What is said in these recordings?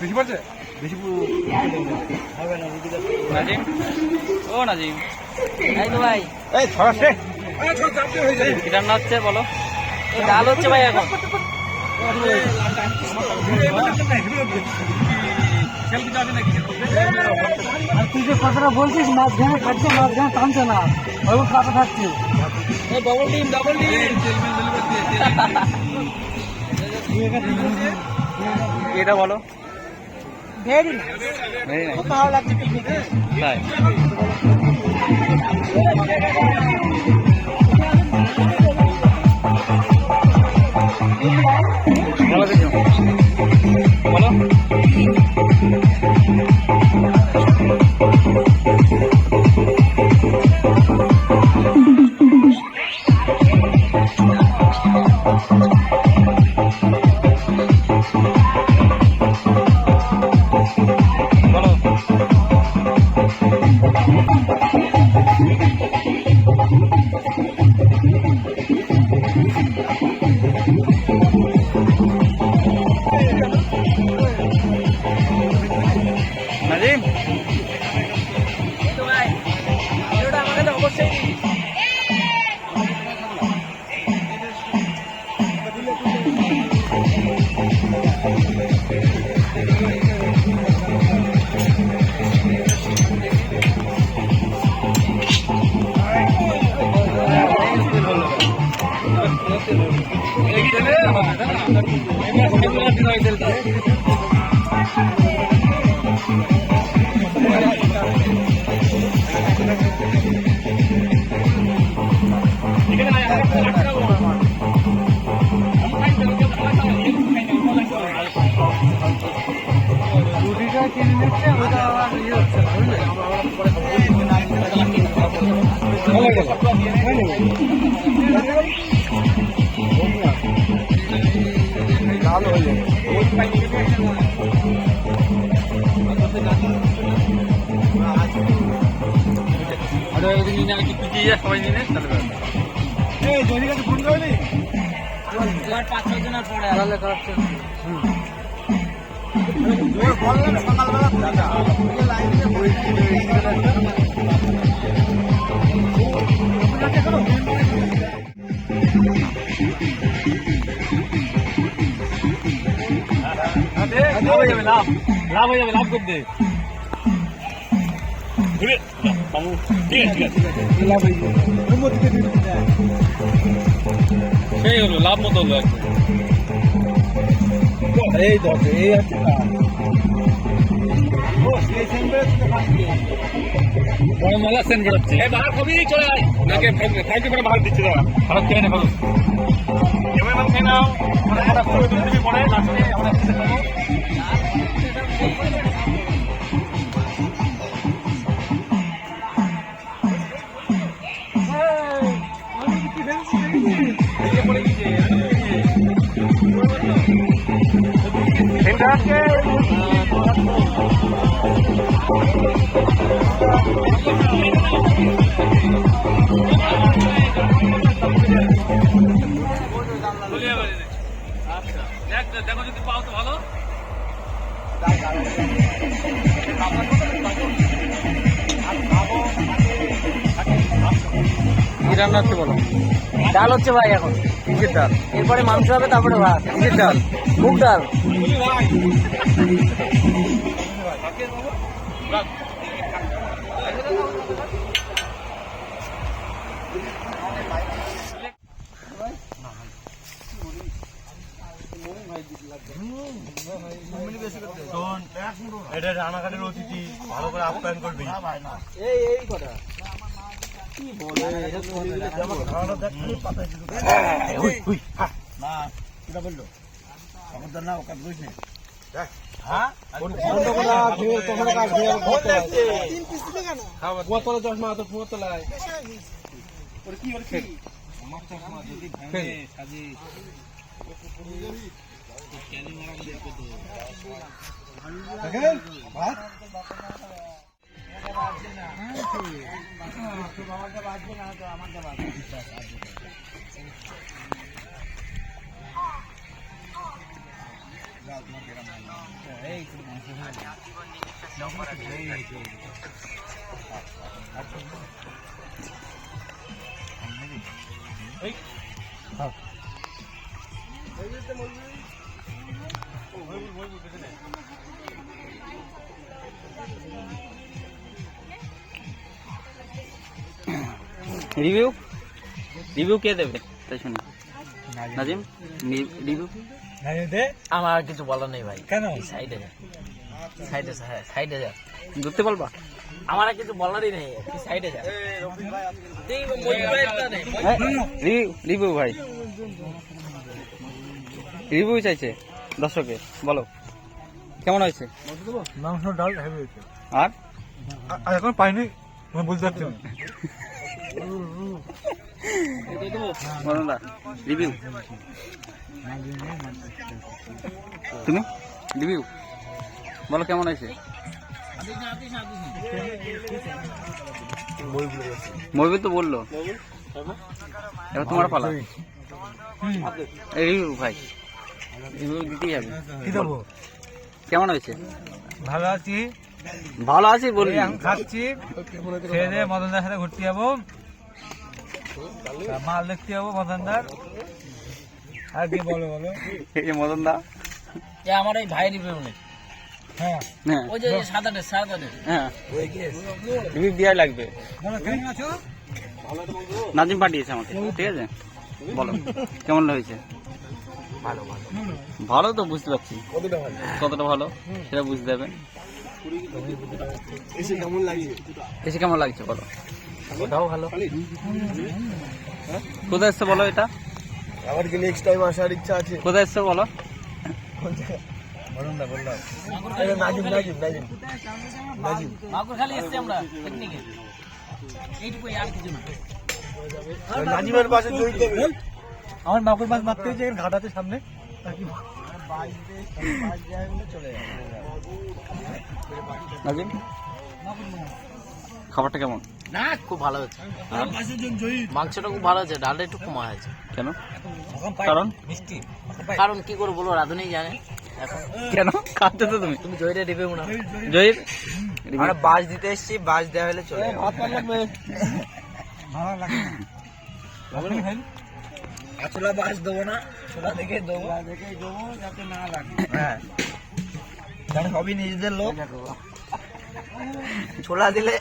বেশি পড়ছে বেশি হবে না। নাজিম, ও নাজিম, এই তো ভাই, এই ছড়াচ্ছে কি রান্না হচ্ছে বলো? এই ডাল হচ্ছে ভাই এখন। তুই যে কথাটা বলছিস মাঝখানে খাচ্ছে, মাঝখানে টানছে না, ওই কাটা থাকছে। ডবল ডিম, ডবল ডিম। এটা বলো। ভেরি নাইস, ভেরি নাইস, কত ভালো লাগছে পিকনিকে। তাই বলো দেখি, বলো। নাজিম, ভাই ভিডিওটা আমাকে তো অবশ্যই রুটিটা কিনে নিচ্ছে, ওটা আবার ইয়ে হচ্ছে না, লাল হয়ে যাবে। সবাই নিয়ে তাহলে ফোন করবি 5-6 জনের পরে আলাদা করাচ্ছে। লাভ হয়ে যাবে, লাভ করতে সেই হলো লাভ মতো হলো এই দশ এই আছে মেলা সেন্ড বেরোচ্ছে। বাহার কবি চলে আয়, নাকি ফাইভ করে বাহার দিচ্ছে দাদা, ভারত খেয়ে নেবো এবার নাম খেয়ে নাও, পরে লাস্টে আমরা দেখো যদি পাও তো ভালো। কি রান্না হচ্ছে বলো? ডাল হচ্ছে ভাই এখন, কিসের ডাল? এরপরে মাংস হবে, তারপরে ভাত। কিসের ডাল? মুগ ডাল। এটা রানাঘাটের অতিথি, ভালো করে আপ্যায়ন করবি। এই কথা কি বলে, বললো না ওকে বুঝ নেই। রিভিউ রিভিউ কে দেবে তাই শুনি নাজিম রিভিউ আমার আর কিছু বলার নেই ভাই। কেন? সাইডে যা, সাইডে সাইডে যা, ধরতে পারবা? আমার আর কিছু বলারই নেই, সাইডে যা। রিভিউ ভাই, রিভিউ চাইছে দর্শকে, বলো কেমন হয়েছে? মাংস ডাল হেভি হয়েছে। আর এখন পাইনি, আমি বলতে পারছি না। বলো না রিভিউ, তুমি রিভিউ বলো কেমন হয়েছে? মহিবুল তো বললো, এবার তোমার পালা। রিভিউ ভাই, রিভিউ দিতেই হবে। কি দেবো? কেমন হয়েছে? ভালো আছি, ভালো আছি বলবি। আমি খাচ্ছি, খেয়ে দিয়ে মদনদার সাথে ঘুরতে যাবো, মাল দেখতে যাবো মদনদার। আর কি বলো বলো? এই যে মদন দা, আমার এই ভাই রিভিউ নেই। হ্যাঁ, হ্যাঁ ওই যে সাদাটে সাদাটে। হ্যাঁ রিভিউ দেওয়াই লাগবে। কেমন আছো? নাজিম পাঠিয়েছে আমাকে, ঠিক আছে বলো কেমন হয়েছে? ভালো ভালো ভালো তো বুঝতে পারছি, কতটা ভালো সেটা বুঝতে হবে। এসে কেমন লাগছে বলো? ওটাও ভালো। কোথায় এসছে বলো? এটা আমার কি নেক্সট টাইম আসার ইচ্ছা আছে? কোথায় এসছে বলো? বলুন না, বললাম নাজিম নাজিম নাজিম নাজিম মাগুর খালি এসছি আমরা পিকনিকে, এইটুকুই, আর কিছু না। নাজিমের পাশে জড়িত আমার মাগুর মাছ মারতে হয়েছে ঘাটাতে সামনে। নাজিম খাবারটা কেমন? না, খুব ভালো হয়েছে, মাংসটা খুব ভালো হয়েছে, ডালটা একটু কমা হয়েছে। কেন? কারণ মিষ্টি, কারণ কি করে বলো, রাধুনি জানে। এখন কেন খাচ্ছ তো তুমি? তুমি জয়ীরে রিভিউ না? জয়ীর আমরা বাস দিতে এসেছি, বাস দেওয়া হলে চলে যাবে। ভালো লাগে ছোলা বাস দেবো না, ছোলা দেখে দেবো, যাতে না লাগে। হ্যাঁ, সবই নিজেদের লোক, ছোলা দিলে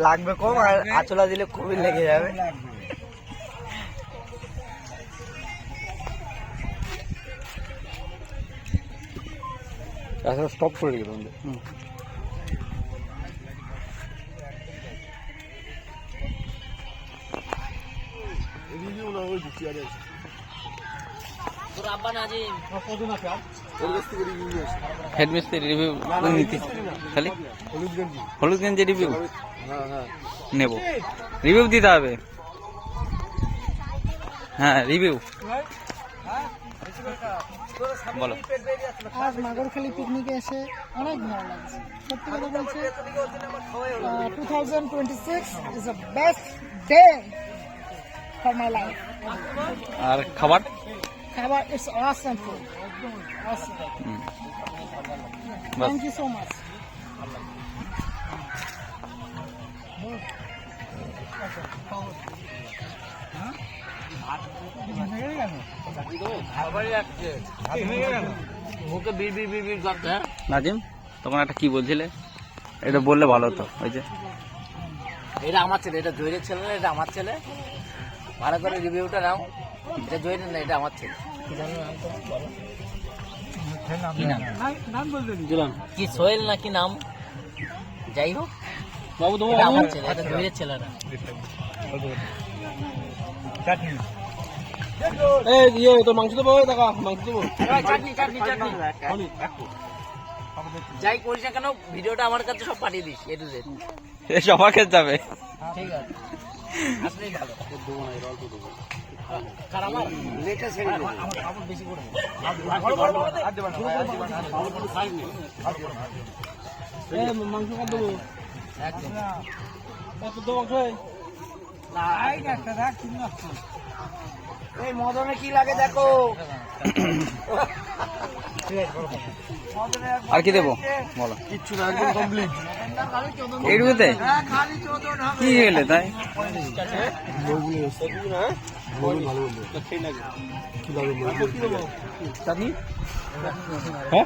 লাগবে কম, আর আচলা দিলে খুবই লেগে যাবে। স্টপ করে রেখে দেবো। তোর আব্বা নাজিম হেডমিস্ত্রি রিভিউ নিতে খালি হলুদগঞ্জে রিভিউ নেব, রিভিউ দিতে হবে। হ্যাঁ রিভিউ বলো। আজ নাগরখালি পিকনিকে এসে অনেক ভালো লাগছে, সত্যি কথা বলছি। 2026 is the best day for my life. আর খাবার খাবার, it's awesome food, awesome. Thank you so much. মুখে বিড় বিড় বিড় বিড় করতে। নাজিম তখন একটা কি বলছিলে, এটা বললে ভালো হতো। ওই যে এটা আমার ছেলে, এটা জয়ীরের ছেলে না, এটা আমার ছেলে। ভালো করে রিভিউটা নাও, এটা জয়ীরের না, এটা আমার ছেলে। কি জানো নাম তো বলো? কি নাম? কি সোহেল না কি নাম? যাই হোক, বাবু তোমার এটা আমার ছেলে, এটা জয়ীরের ছেলে না। মাংস দেবো, মাংস দেবো। চাটনি চাটনি চাটনি যাই করিস না কেন, ভিডিওটা আমার কাছে সব পাঠিয়ে দিস, এ টু জেড। সবার কাছে যাবে। ঠিক আছে, আসলেই ভালো। কার আমার লেটা ছেড়ে দেবো, আমার কাপড় বেশি করে মাংস কত দেবো? একদম কত দেবো? এই মদনে কি লাগে দেখো। আর কি দেবো বলো? কিচ্ছু না, একদম কমপ্লিট। এইটুকুতে কি হলে তাই? হ্যাঁ